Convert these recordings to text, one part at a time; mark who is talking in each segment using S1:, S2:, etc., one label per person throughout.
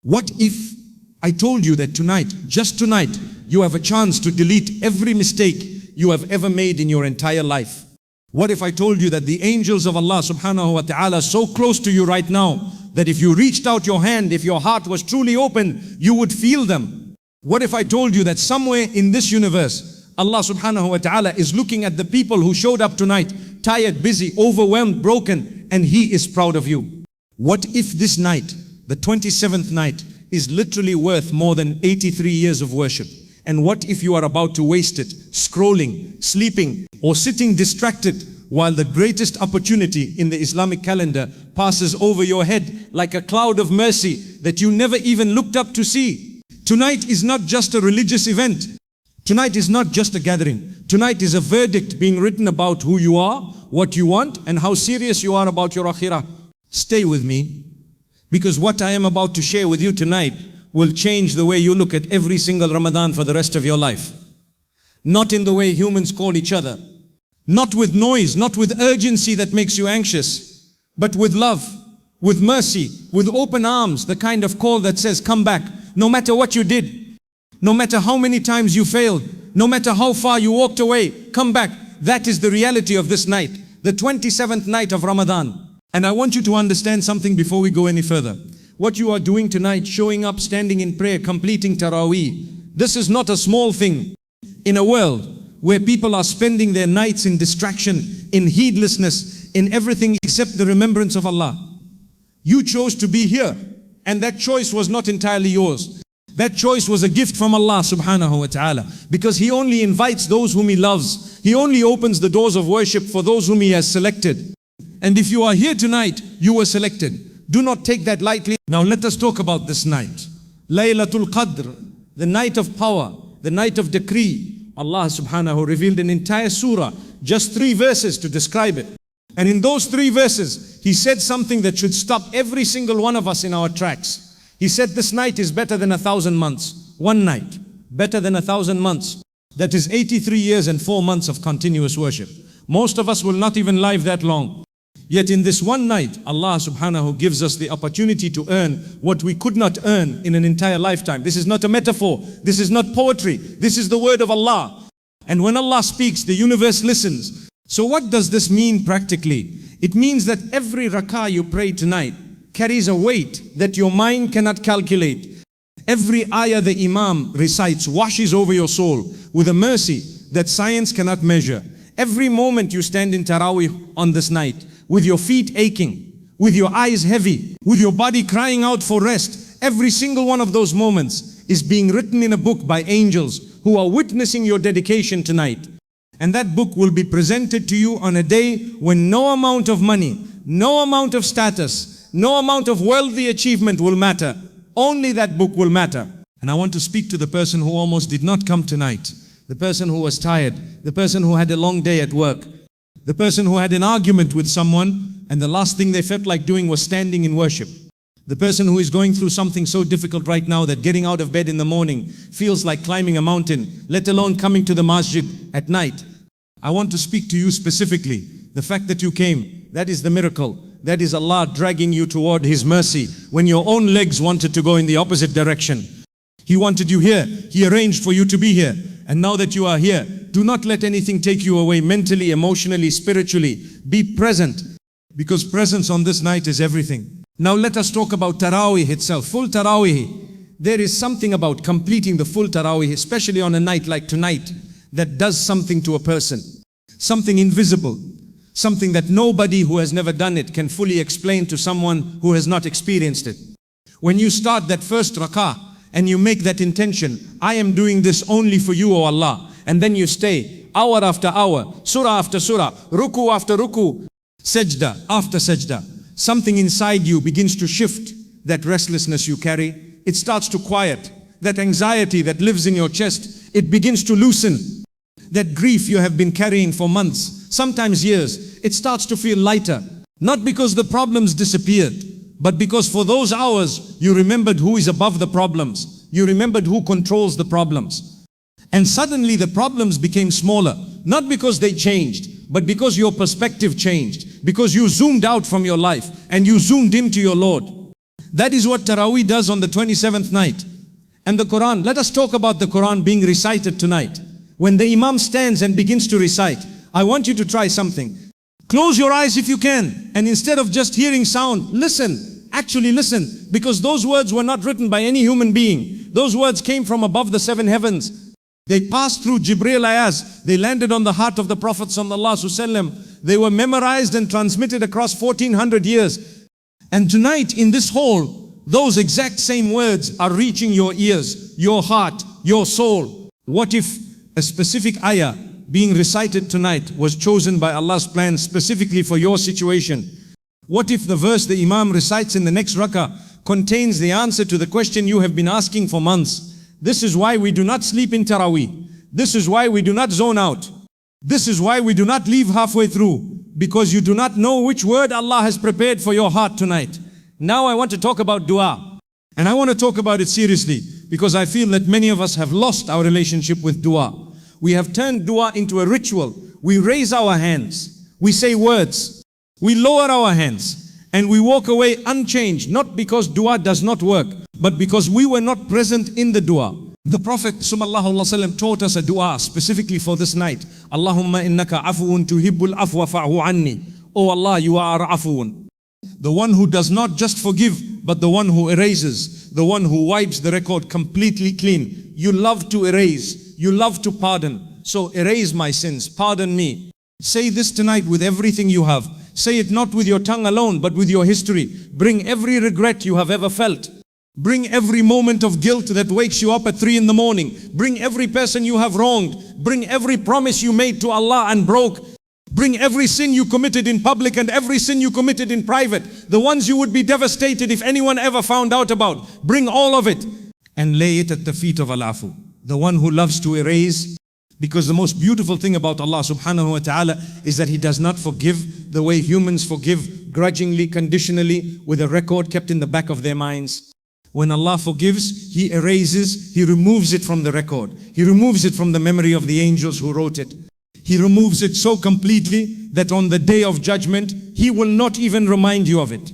S1: What if I told you that tonight, just tonight, you have a chance to delete every mistake you have ever made in your entire life? What if I told you that the angels of Allah subhanahu wa ta'ala are so close to you right now that if you reached out your hand, if your heart was truly open, you would feel them? What if I told you that somewhere in this universe, Allah subhanahu wa ta'ala is looking at the people who showed up tonight, tired, busy, overwhelmed, broken, and He is proud of you? What if this night, the 27th night, is literally worth more than 83 years of worship? And what if you are about to waste it, scrolling, sleeping, or sitting distracted while the greatest opportunity in the Islamic calendar passes over your head like a cloud of mercy that you never even looked up to see? Tonight is not just a religious event. Tonight is not just a gathering. Tonight is a verdict being written about who you are, what you want, and how serious you are about your akhirah. Stay with me, because what I am about to share with you tonight will change the way you look at every single Ramadan for the rest of your life. Not in the way humans call each other, not with noise, not with urgency that makes you anxious, but with love, with mercy, with open arms, the kind of call that says, come back, no matter what you did, no matter how many times you failed, no matter how far you walked away, come back. That is the reality of this night, the 27th night of Ramadan. And I want you to understand something before we go any further. What you are doing tonight, showing up, standing in prayer, completing Taraweeh, this is not a small thing. In a world where people are spending their nights in distraction, in heedlessness, in everything except the remembrance of Allah, you chose to be here, and that choice was not entirely yours. That choice was a gift from Allah subhanahu wa ta'ala, because He only invites those whom He loves. He only opens the doors of worship for those whom He has selected. And if you are here tonight, you were selected. Do not take that lightly. Now let us talk about this night. Laylatul Qadr, the night of power, the night of decree. Allah subhanahu revealed an entire surah, just 3 verses to describe it. And in those 3 verses, He said something that should stop every single one of us in our tracks. He said this night is better than 1,000 months. One night, better than 1,000 months. That is 83 years and 4 months of continuous worship. Most of us will not even live that long. Yet in this one night, Allah subhanahu gives us the opportunity to earn what we could not earn in an entire lifetime. This is not a metaphor. This is not poetry. This is the word of Allah. And when Allah speaks, the universe listens. So what does this mean practically? It means that every rak'ah you pray tonight carries a weight that your mind cannot calculate. Every ayah the Imam recites washes over your soul with a mercy that science cannot measure. Every moment you stand in Taraweeh on this night, with your feet aching, with your eyes heavy, with your body crying out for rest, every single one of those moments is being written in a book by angels who are witnessing your dedication tonight. And that book will be presented to you on a day when no amount of money, no amount of status, no amount of worldly achievement will matter. Only that book will matter. And I want to speak to the person who almost did not come tonight, the person who was tired, the person who had a long day at work, the person who had an argument with someone and the last thing they felt like doing was standing in worship. The person who is going through something so difficult right now that getting out of bed in the morning feels like climbing a mountain, let alone coming to the masjid at night. I want to speak to you specifically. The fact that you came, that is the miracle. That is Allah dragging you toward His mercy when your own legs wanted to go in the opposite direction. He wanted you here. He arranged for you to be here. And now that you are here, do not let anything take you away mentally, emotionally, spiritually. Be present, because presence on this night is everything. Now let us talk about Taraweeh itself, full Taraweeh. There is something about completing the full Taraweeh, especially on a night like tonight, that does something to a person. Something invisible. Something that nobody who has never done it can fully explain to someone who has not experienced it. When you start that first rak'ah, and you make that intention, I am doing this only for you, O Allah. And then you stay, hour after hour, surah after surah, ruku after ruku, sajda after sajda. Something inside you begins to shift. That restlessness you carry, it starts to quiet. That anxiety that lives in your chest, it begins to loosen. That grief you have been carrying for months, sometimes years, it starts to feel lighter. Not because the problems disappeared, but because for those hours, you remembered who is above the problems. You remembered who controls the problems. And suddenly the problems became smaller. Not because they changed, but because your perspective changed. Because you zoomed out from your life and you zoomed into your Lord. That is what Taraweeh does on the 27th night. And the Qur'an, let us talk about the Qur'an being recited tonight. When the Imam stands and begins to recite, I want you to try something. Close your eyes if you can, and instead of just hearing sound, listen. Actually listen, because those words were not written by any human being. Those words came from above the 7 heavens. They passed through Jibreel Ayaz. They landed on the heart of the Prophet sallallahu alaihi wasallam. They were memorized and transmitted across 1400 years. And tonight in this hall, those exact same words are reaching your ears, your heart, your soul. What if a specific ayah being recited tonight was chosen by Allah's plan specifically for your situation? What if the verse the Imam recites in the next rakah contains the answer to the question you have been asking for months? This is why we do not sleep in Taraweeh. This is why we do not zone out. This is why we do not leave halfway through, because you do not know which word Allah has prepared for your heart tonight. Now I want to talk about dua. And I want to talk about it seriously, because I feel that many of us have lost our relationship with dua. We have turned dua into a ritual. We raise our hands. We say words. We lower our hands. And we walk away unchanged, not because dua does not work, but because we were not present in the dua. The Prophet ﷺ taught us a dua specifically for this night. Allahumma innaka afuun tuhibbul afwa fa'hu anni. Oh Allah, you are afuun. The one who does not just forgive, but the one who erases, the one who wipes the record completely clean. You love to erase, you love to pardon. So erase my sins, pardon me. Say this tonight with everything you have. Say it not with your tongue alone, but with your history. Bring every regret you have ever felt. Bring every moment of guilt that wakes you up at 3 in the morning. Bring every person you have wronged. Bring every promise you made to Allah and broke. Bring every sin you committed in public and every sin you committed in private. The ones you would be devastated if anyone ever found out about. Bring all of it and lay it at the feet of Al-Afu, the one who loves to erase. Because the most beautiful thing about Allah subhanahu wa ta'ala is that He does not forgive the way humans forgive, grudgingly, conditionally, with a record kept in the back of their minds. When Allah forgives, He erases, He removes it from the record. He removes it from the memory of the angels who wrote it. He removes it so completely that on the day of judgment, He will not even remind you of it.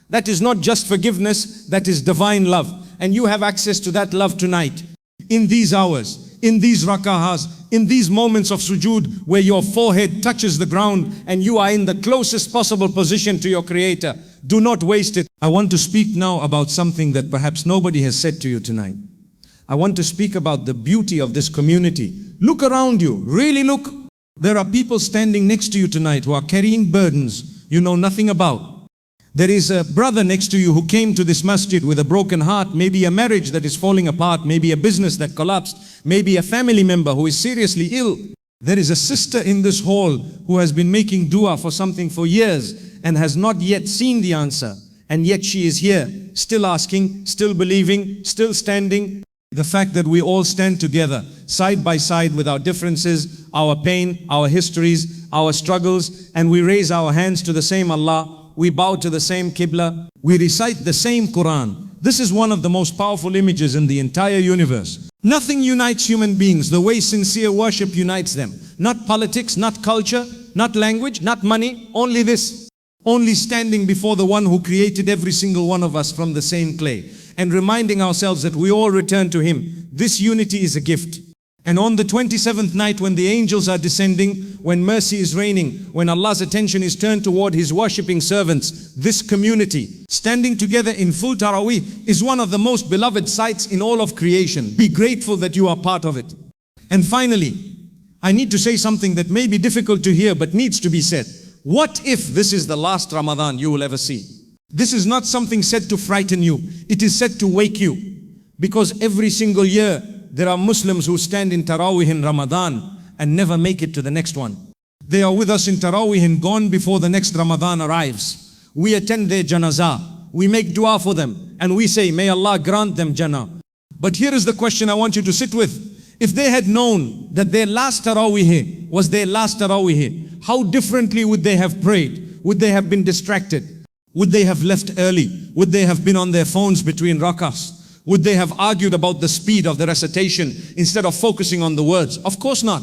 S1: That is not just forgiveness, that is divine love. And you have access to that love tonight. In these hours, in these rakahas, in these moments of sujood where your forehead touches the ground and you are in the closest possible position to your Creator. Do not waste it. I want to speak now about something that perhaps nobody has said to you tonight. I want to speak about the beauty of this community. Look around you, really look. There are people standing next to you tonight who are carrying burdens you know nothing about. There is a brother next to you who came to this masjid with a broken heart, maybe a marriage that is falling apart, maybe a business that collapsed, maybe a family member who is seriously ill. There is a sister in this hall who has been making dua for something for years and has not yet seen the answer. And yet she is here, still asking, still believing, still standing. The fact that we all stand together, side by side with our differences, our pain, our histories, our struggles, and we raise our hands to the same Allah. We bow to the same Qibla. We recite the same Qur'an. This is one of the most powerful images in the entire universe. Nothing unites human beings the way sincere worship unites them. Not politics, not culture, not language, not money, only this. Only standing before the one who created every single one of us from the same clay and reminding ourselves that we all return to Him. This unity is a gift. And on the 27th night when the angels are descending, when mercy is raining, when Allah's attention is turned toward His worshipping servants, this community standing together in full Taraweeh is one of the most beloved sights in all of creation. Be grateful that you are part of it. And finally, I need to say something that may be difficult to hear but needs to be said. What if this is the last Ramadan you will ever see? This is not something said to frighten you. It is said to wake you. Because every single year, there are Muslims who stand in Taraweeh in Ramadan and never make it to the next one. They are with us in Taraweeh and gone before the next Ramadan arrives. We attend their janazah. We make dua for them and we say, may Allah grant them Jannah. But here is the question I want you to sit with. If they had known that their last Taraweeh was their last Taraweeh, how differently would they have prayed? Would they have been distracted? Would they have left early? Would they have been on their phones between rakahs? Would they have argued about the speed of the recitation instead of focusing on the words? Of course not.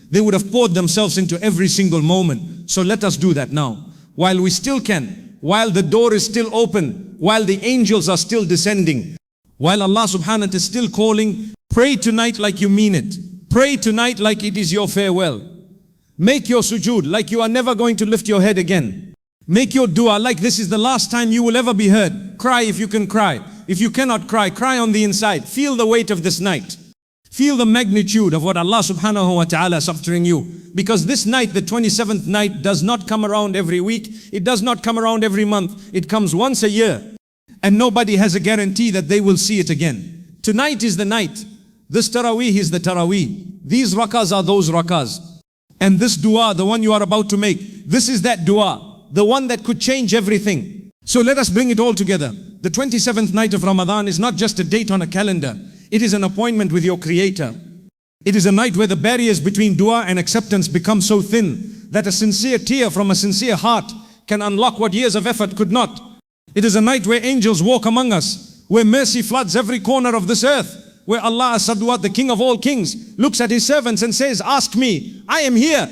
S1: They would have poured themselves into every single moment. So let us do that now. While we still can, while the door is still open, while the angels are still descending, while Allah subhanahu wa ta'ala is still calling, pray tonight like you mean it. Pray tonight like it is your farewell. Make your sujood like you are never going to lift your head again. Make your dua like this is the last time you will ever be heard. Cry if you can cry. If you cannot cry, cry on the inside. Feel the weight of this night. Feel the magnitude of what Allah subhanahu wa ta'ala is uttering you. Because this night, the 27th night, does not come around every week. It does not come around every month. It comes once a year. And nobody has a guarantee that they will see it again. Tonight is the night. This Taraweeh is the Taraweeh. These rakahs are those rakahs. And this dua, the one you are about to make, this is that dua, the one that could change everything. So let us bring it all together. The 27th night of Ramadan is not just a date on a calendar. It is an appointment with your Creator. It is a night where the barriers between dua and acceptance become so thin that a sincere tear from a sincere heart can unlock what years of effort could not. It is a night where angels walk among us, where mercy floods every corner of this earth, where Allah Asadwat, the King of all kings, looks at His servants and says, ask me, I am here.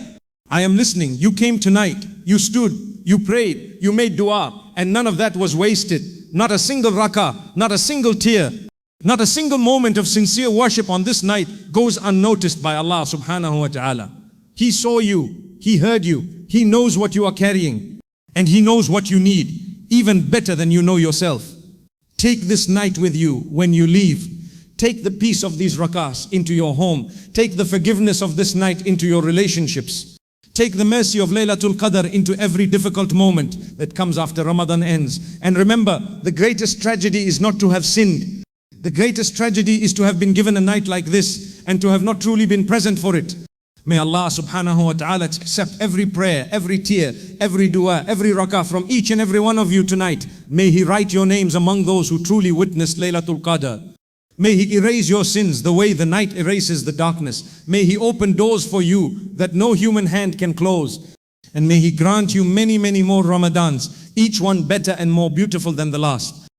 S1: I am listening. You came tonight. You stood. You prayed. You made dua. And none of that was wasted. Not a single rakah, not a single tear, not a single moment of sincere worship on this night goes unnoticed by Allah subhanahu wa ta'ala. He saw you. He heard you. He knows what you are carrying. And He knows what you need, even better than you know yourself. Take this night with you when you leave. Take the peace of these rakahs into your home. Take the forgiveness of this night into your relationships. Take the mercy of Laylatul Qadr into every difficult moment that comes after Ramadan ends. And remember, the greatest tragedy is not to have sinned. The greatest tragedy is to have been given a night like this and to have not truly been present for it. May Allah subhanahu wa ta'ala accept every prayer, every tear, every dua, every rakah from each and every one of you tonight. May He write your names among those who truly witnessed Laylatul Qadr. May He erase your sins the way the night erases the darkness. May He open doors for you that no human hand can close. And may He grant you many, many more Ramadans, each one better and more beautiful than the last.